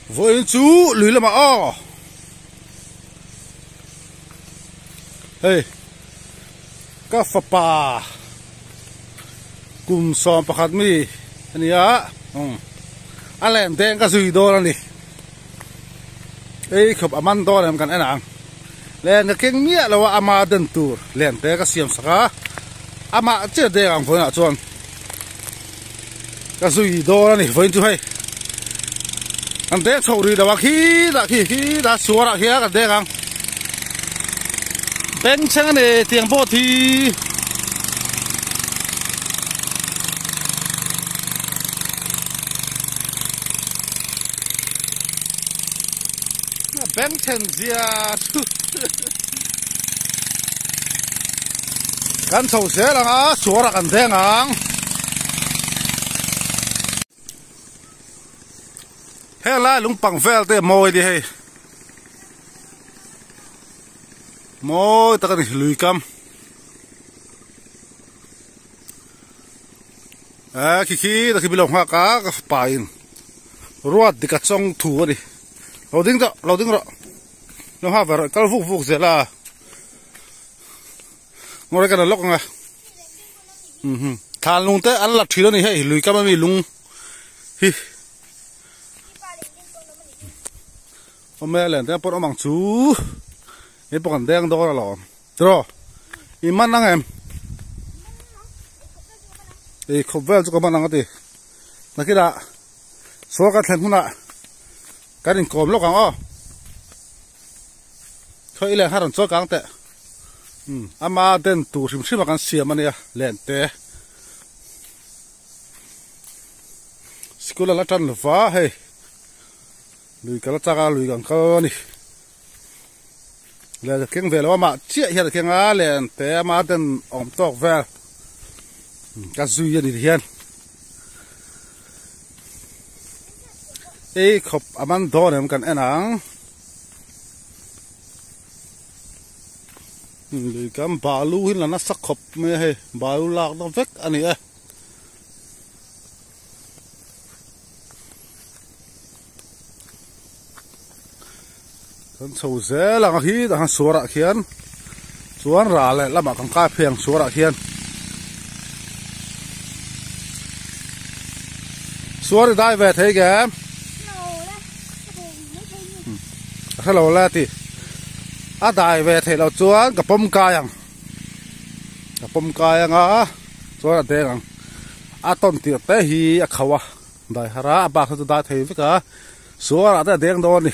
với chú lưới là mà hey các phật bà cùng xóm bạc hạt mi anh nhá anh làm đen cái gì đó này ấy khập aman đó làm cái này nè lên cái kinh nghĩa là ama den tour lên đen cái xiêm saka ama chưa đen ang phơi nè chuan cái gì đó này với chú hay anh đen sầu đi đâu khi đã xóa ra khi cái đen ang bên chân này tiếng bố thì bên chân gì gan sầu xe là xóa ra cái đen ang hay là lung bằng vel thế mồi đi hay mồi ta cái lùi cam khi ta khi bị lòng hoa cá pain ruột đi cắt xong thua đi lâu tiếng rồi nó hoa vào cái phục dễ là ngồi cái là lóc ngay thàn lung thế ăn lặt thì đó này hay lùi cam mình lung hi hôm nay lên thế bọn ông chú cái bọn đen đó là lò rồi iman năng em thì không về cho các bạn năng cái gì là cái đã số cái thằng nào cái đình cồm lúc nào thôi lên hai thằng số căng tệ ama den tu sim mà cái xiêm anh này lên thế school là chân lva hay lùi cái là lùi càng cao này là cái về là mà chia hiện cái ngã lên té mà den ổn tóc về cái duy đi hiện ấy khop aman đó này mình cần ăn lùi cái balu là nó sắc khop mấy hay balu lạc nó vét anh ấy con sầu dễ là khi đã xóa ra khiên xóa ra lại là mà con cá phiền xóa ra khiên xóa đi đại về thấy kìa hello là thì đại về thấy là xóa gặp bom cay à xóa ra đen tôn tiệt té hi khẩu đại hara bạc thôi đại thấy với cả xóa ra đen đó đi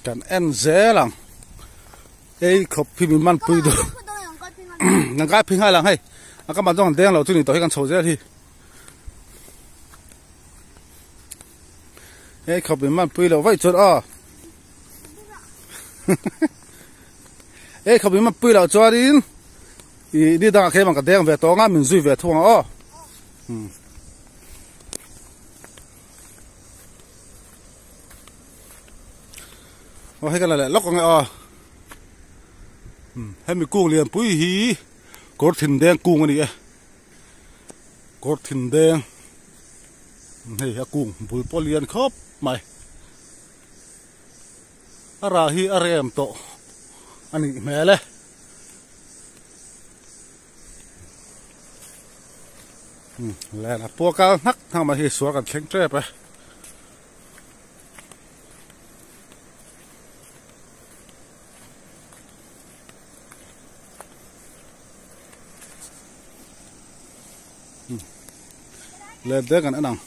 กันเอ็นเซลังเอ้ขบพิมพ์มันปุยดูงั้นก็พิงให้ลังให้อาก็มาจ้องเด้งเราทุกนี่ต่อให้กันโชว์เจ้าที่เอ้ขบพิมพ์มันปุยเราไว้จุดเอ้ขบพิมพ์มันปุยเราจอดินอีนี่ต่างแค่มันก็เด้งเวทตัวงั้นมันซุยเวททั่วว่าให้กันอะไรล็อกกันไงให้มีกุ้งเลี้ยงปุ้ยหีกดถิ่นแดงกุ้งอันนี้กดถิ่นแดงนี่กุ้งปุ้ยปอเลี้ยงครบไหมอะไรฮีอะไรมโตอันนี้แม่เลยแล้วนะพวกเขานักทำมาที่สวนกันเช็งเจ้ไปเลยเด็กกันนั่ง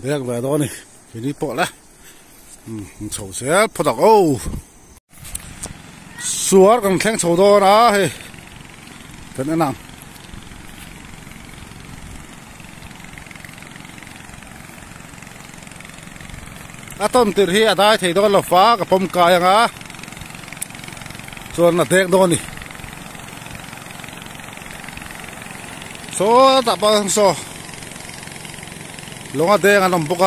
เด็กแบบนี้ทีนี้ปวดละโฉบเสียพอดอกโอ้สวนกันแข่งโฉบตัวนะเฮ้ยเป็นนั่งต้นติดที่ได้ที่โดนหลบฟ้ากับผมกายยังส่วนเด็กโดนนี่โซ่ตับบังโซ่ลงเด็กกันลำบุก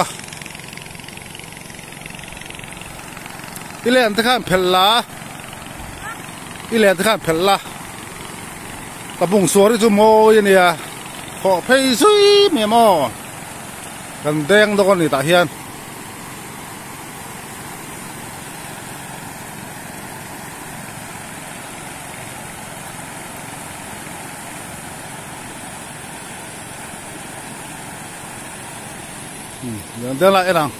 ที่เล่นที่ข้ามเพลล่า อีแลนที่ข้ามเพลละตะบุงสวนที่จุโมยเนี่ยขอเพยซุยเมียมอกันแดงตะกอนนี่ตาเฮียนเดี๋ยวละไอ้หลัง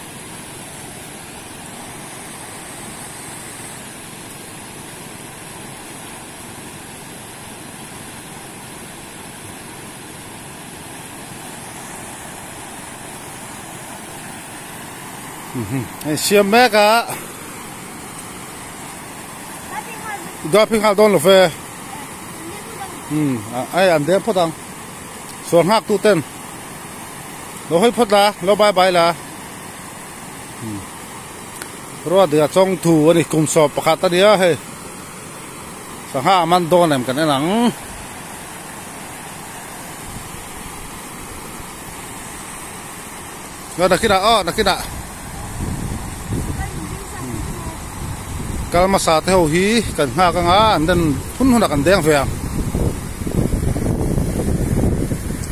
เชียร์แม็กอะดอพิงหาโดนหรือเฟไอ้อันเดียพอดังส่วนหักตู้เต้นเราให้พอดละเราบายบายละรอเดือดจงถูวันนี้กลุ่มสอบประกาศตอนนี้เฮ้สังหามันโดนแหมกันในหลังก็นักกีฬานักกีฬาการมาสาเทวฮีกันหากันอันนั้นพุ่นหัวกันแดงเฟียง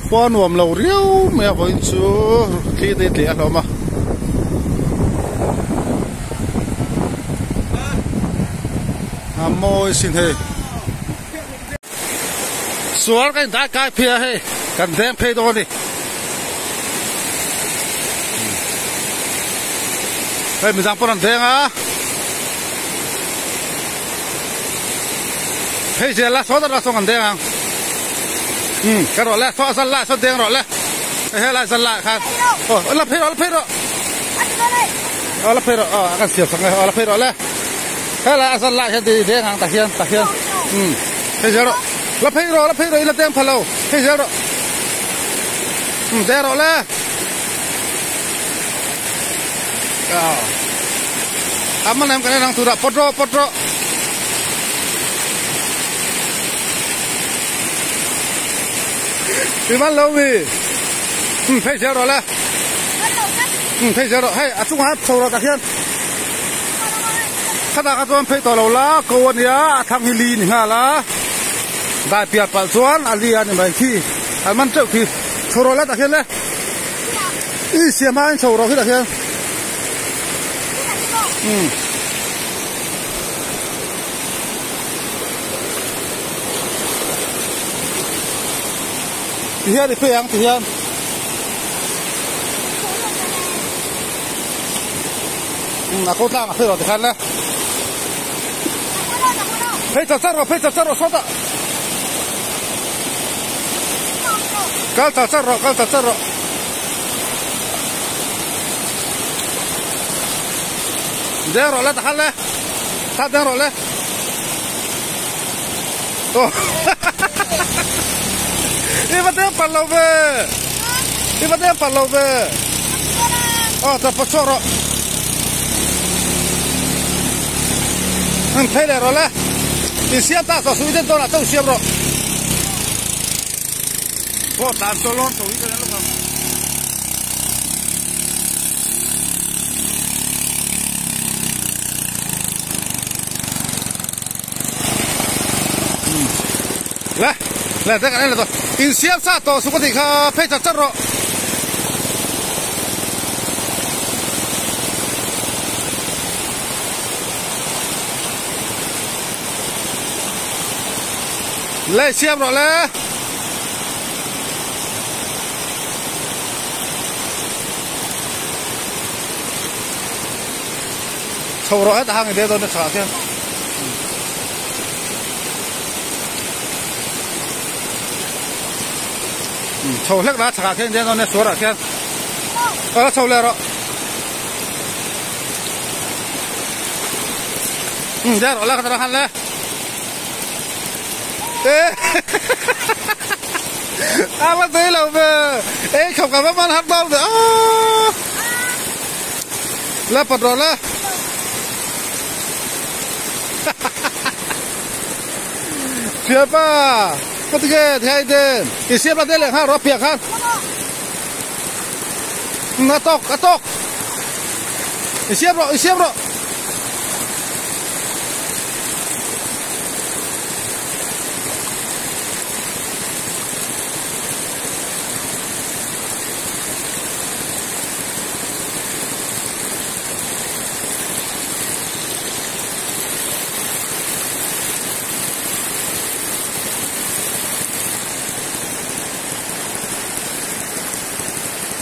พอนวมเราเรียวไม่เอาไปชูขี้เด็ดเรามาโมยสินเฮสวนกันได้กายเพียเฮกันแดงเพยโดนี่เฮ้ยมีสังปนันแดงอ่ะเฮ้ยเจ้าละสอดละส่งกันแดงอ่ะกันรอละสอดสันละสอดแดงรอละเฮ้ยละสันละครับโอ้ละเพยรอละเพยรอละเพยรอกันเสียบสังละเพยรอละเฮ้ยละสันละเห็นดีแดงอ่ะตะเคียนเฮ้ยเจ้าละเพยรอละอีละแดงพะโล้เฮ้ยเจ้าแดงรอละaman yang kalian yang sudah potro di mana lo mi thấy sao rồi là thấy sao rồi hay chúng hát sầu rồi các bạn các bạn thấy tao lâu lá câu này thằng hili này ha lá đại piat palsuan alia này bài khi man trước khi sầu rồi là các bạn ý xem anh sầu rồi các bạn thì hiện thì phê ăn thì hiện là cô ta phê rồi thì khăn đấy phê chặt rồi sót ạ cá chặt rồi đen rồi lên khăn đấy ta đen rồi lên đi bắt đeo phần lầu về tập phát rồi thấy đấy rồi đấy đi xem ta có suy đến đâu là tôi xem rồi có tàn số lon suy đến lúc nào来这个来了都，因先啥多数个地方配着这了，来先了嘞，抽了一大行的都那啥去。抽勒拉查看见到那说了看，抽来了，这样了，看到看来，我对了呗，เขากับมันฮักดอลเลยแล้วปลดรอแล้วเชื่อป่ะก็ที่แค่ไทยเดินอีเสียบเราได้เลยฮะรถเปียกครับกระตกอีเสียบเรา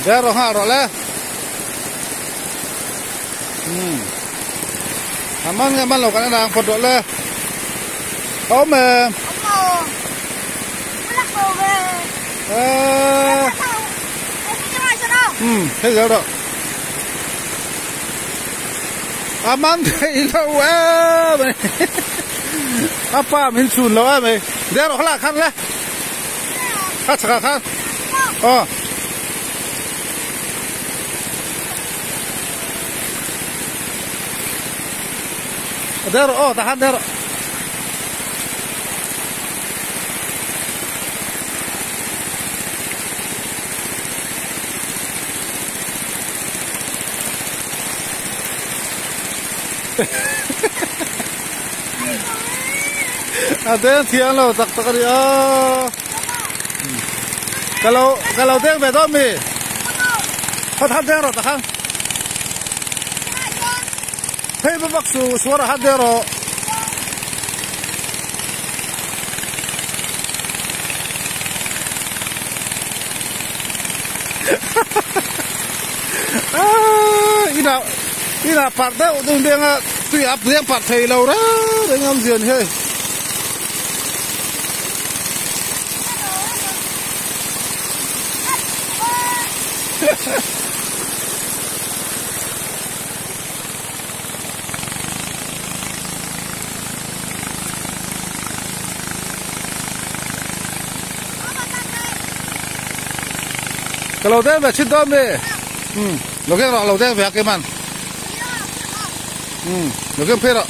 đeo rồi ha rồi lẽ ăn mang lẩu cái nào còn rồi lẽ ôm mẹ thấy giờ đó mang thấy lâu á mày apa mình chun lâu á mày đeo rồi là khăn lẽ khăn sạc khăn đeo tahan đeo ada tiang lo tak tak dia kalau tiang betul mi hat dia ro tahan hei babak suara hat dia ro ina parda udung dia nga tui ap dia part thei lo ra dengan zian he kalau dia macam tu ni, lokeng rak lokeng pihak keman, lokeng perak,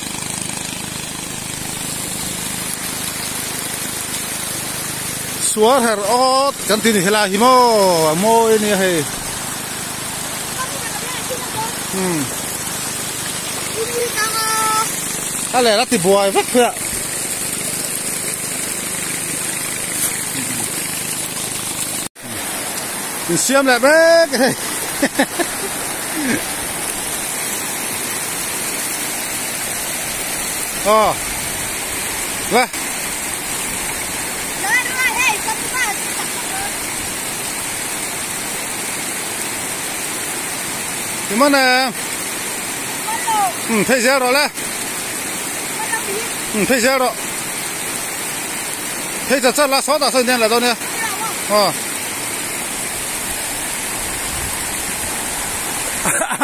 suar her ot, kan tini helah mo ini he, ale rati buai vak pihak. Siam lại bác vâng thì mất nè thấy xe rồi đấy thấy xe rồi thấy thật là xóa tả sơn đen là đâu nè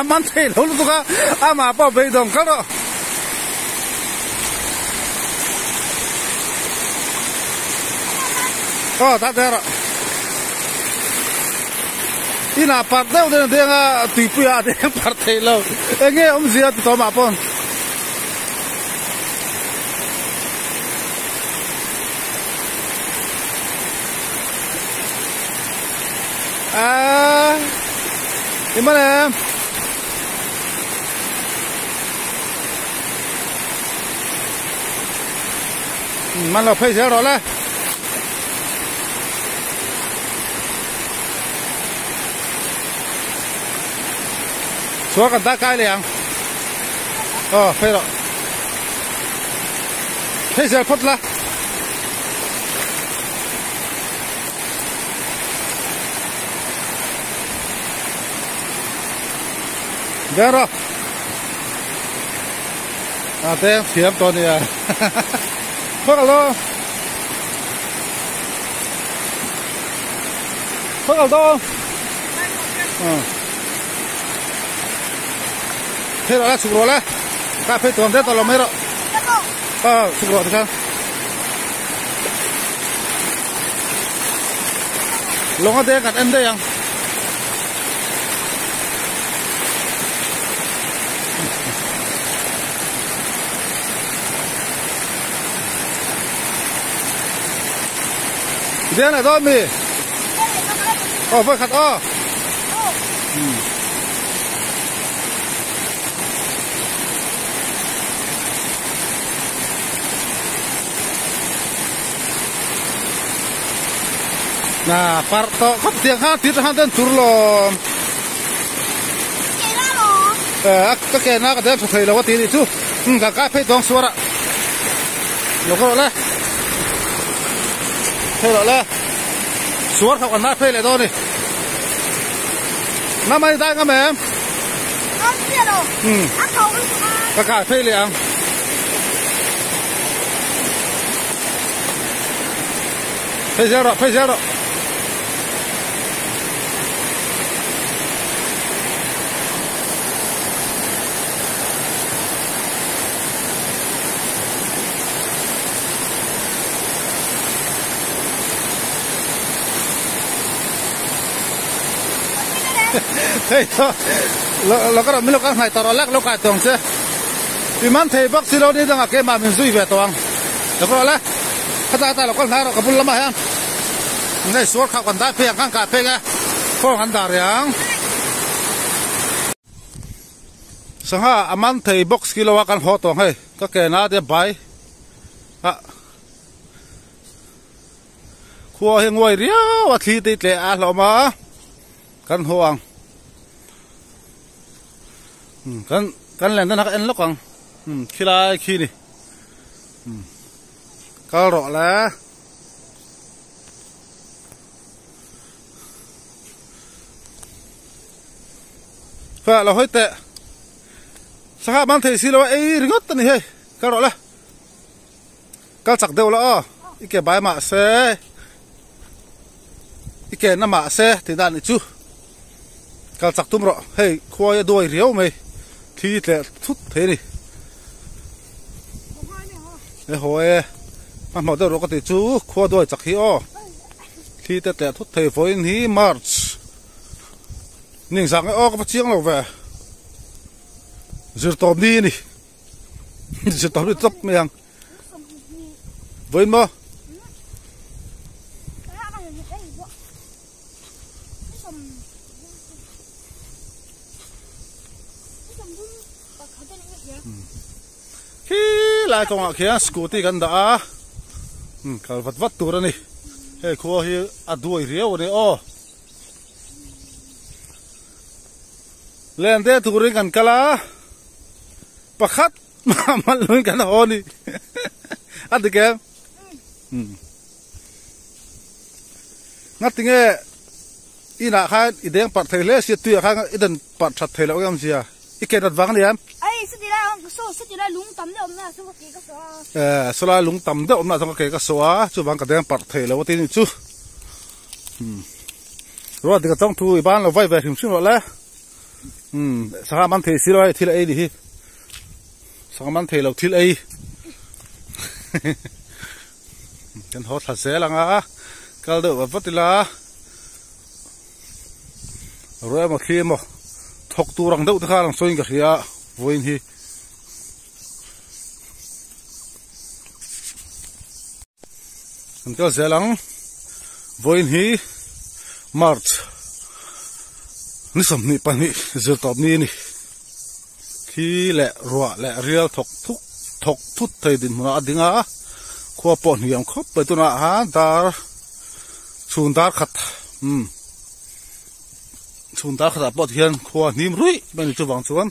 mang thấy lâu lúc đó mà bảo vệ đồng các đó ta đây rồi đi nào part đâu đây là tùy bùi à đây part thấy lâu nghe ông gì thì tao mà pon gimana em mang lọc phê xe rồi đấy xóa cần ta cái liền phê rồi phê xe phút là được rồi thế kiếm tôi đi phớt alo thế rồi sụp rồi đấy cà phê tuồng thế tao làm mấy rồi sụp rồi thì sao lúc đó thế gặp em đây không thế này thôi mì phải khát nah parto kap tiang hati tahan turlo cái kena cái đấy phải là cái gì chứ cái phải tông suara lo có rồi thế rồi suara không ăn phải lại thôi đi năm nay đang cái mẹ cả cả phê liền phê giờ rồi phê giờ rồi thế thôi lo cái đó mình lo cái này tao lắc lo cái tuồng chứ vì mình thấy bác sĩ lo đi đang cái mà mình duy về tuồng được rồi đấy ta lo cái này lo cái bún lắm mà này suốt khảo còn đại phèn cà phê nghe phong hắn đào riang sang ha mình thấy box kilo cái hot tuồng hay cái nào để bay à khua hay ngồi riêu thì tít lệ à lo mà kan hoang kan len na kan lokang khilai khi ni ka ro la fa la hoite sa man thei silo ei ringot ni he ka ro la ka chak deu la ike bai ma se ike na ma se ti dan chu cái chắc tụm rồi, hey, khoai đuôi riêu mày, thì để thút thế đi, cái hồi, mà màu đâu có thể chú, khoai đuôi chắc hi o, thì để thút thế với ní March, nhìn sang cái o có chiếng nào về, giờ tôm đi nè, giờ tôm đi tấp mày ăn, với mà. Khi lại công ạ kia scooty gần đã cả vật vắt tủ ra nè hey khua hi à đuôi riêu này ô lên thế tủ riêng gần cả lá bạc khát mà luôn gần hồ nè ăn được không ngắt tiếng nghe ina khai ideng pat thầy lẽ siết tuyệt khai idan pat chặt thầy lão em gì à ít cái đặt vắng đi em số là lúng tắm đâu mà số cái số số là lúng tắm đâu mà trong cái số chú vắng cái đèn bật thề là có tin chú rồi thì cái trong thu ban là vay về hình xíu rồi sáng man thề xí rồi thì là đi sáng man thề là thì là cái hot thật dễ lắm á cái đồ vật là rồi mà khi mà thọc tu răng đâu thì khá là xuyên cái gì á vui hi cái dễ lắm vui hi March ní sầm ní pan ní giờ tập ní ní khi lẹ rọa lẹ riêu thọc thút thầy đình mà đi ngã khoa bọn hiểm khóc bởi tôi nói ha dar chun dar khát chun dar khát bọn hiền khoa nim rui bên này chú vàng chuan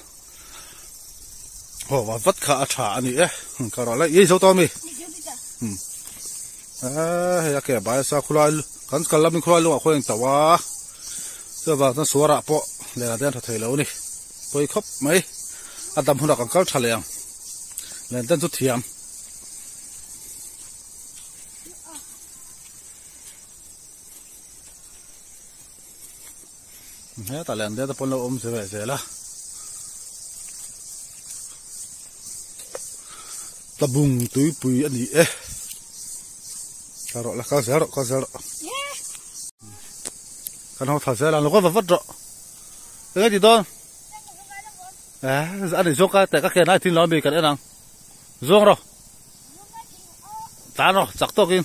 và vắt khá trả ní cái đó là ý số to mi hay cái bài sa khulai kan skal lam khulai lu khoi tawa so ba ta suara po le la den thei lo ni poi khop mai adam huna kan kal thaleang len tan chu thiam he ta len de ta pon lo se ve se la ta bung tui pui ani cái đó là cá dẻo cái nó thả dẻo là nó có vật vật rồi cái gì đó anh đi zoom cái tại các cái này thì nó bị cái đấy nào zoom rồi ta nó chắc to kim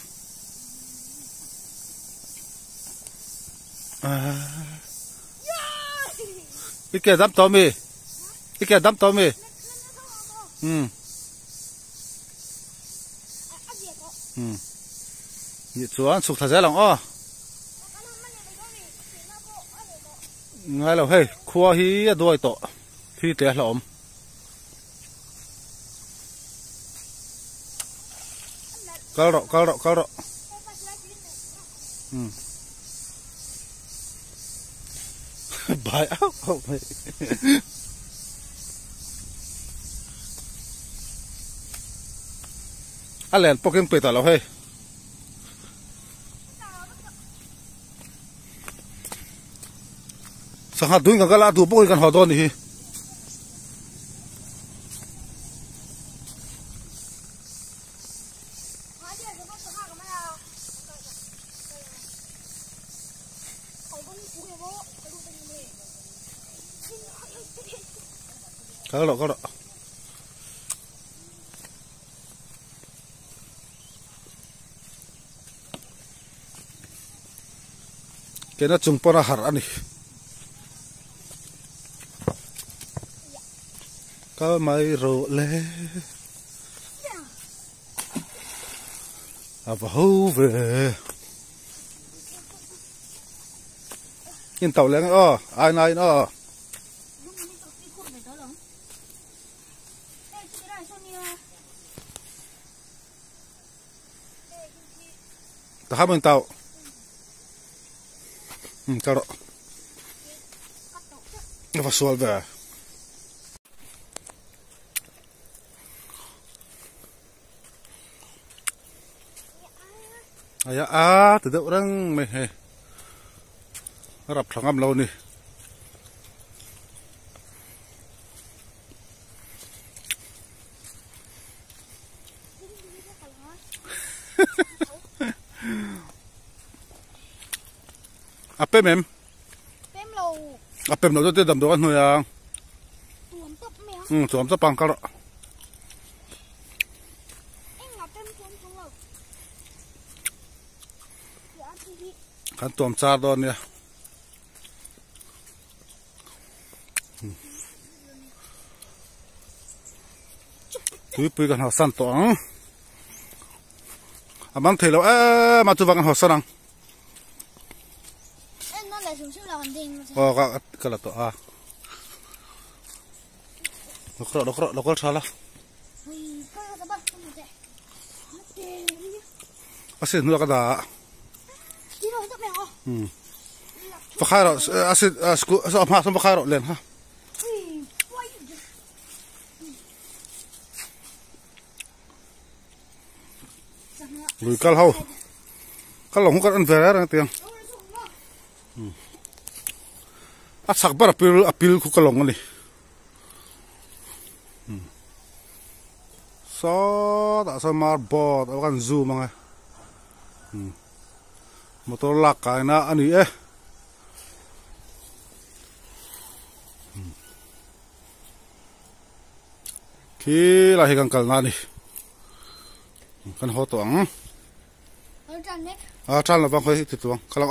cái đám to mi cái đám to mi nhiệt xuống sụp thật dễ lòng o ngay là hey khua hi đuôi to thì té lỏm cao độ bài áo không phải anh lên poking bể tao lâu hay sang hạt đuôi cái lá đuôi bốc cái hạt đòn đi có đó cái nó chung pora har ani có mấy rượu lê à vào về nhìn tàu lên ai này nó ta hai bên tàu tao đó nó phải xuôi về à từ đâu đang mày hè rập thằng âm lâu nè apem em apem lâu tôi đâm đồ ăn thôi à tuom tấp bằng cái đó kan tuom char don ya tui pui kan hosan to amang thelo ma tu wang hosan ka la to lokro sala asin nu ka da fakhay rồi asin sao mà sao fakhay rồi lên ha lùi cal hâu cal lòng không ăn về đấy tiếng sắc bát apil khu cal lòng này so đã sao mà bò đã gan zoom mà motor lak cái na ani khi là hiện cần na đi kan ho to ang tràn là vang khơi thì tuang kalang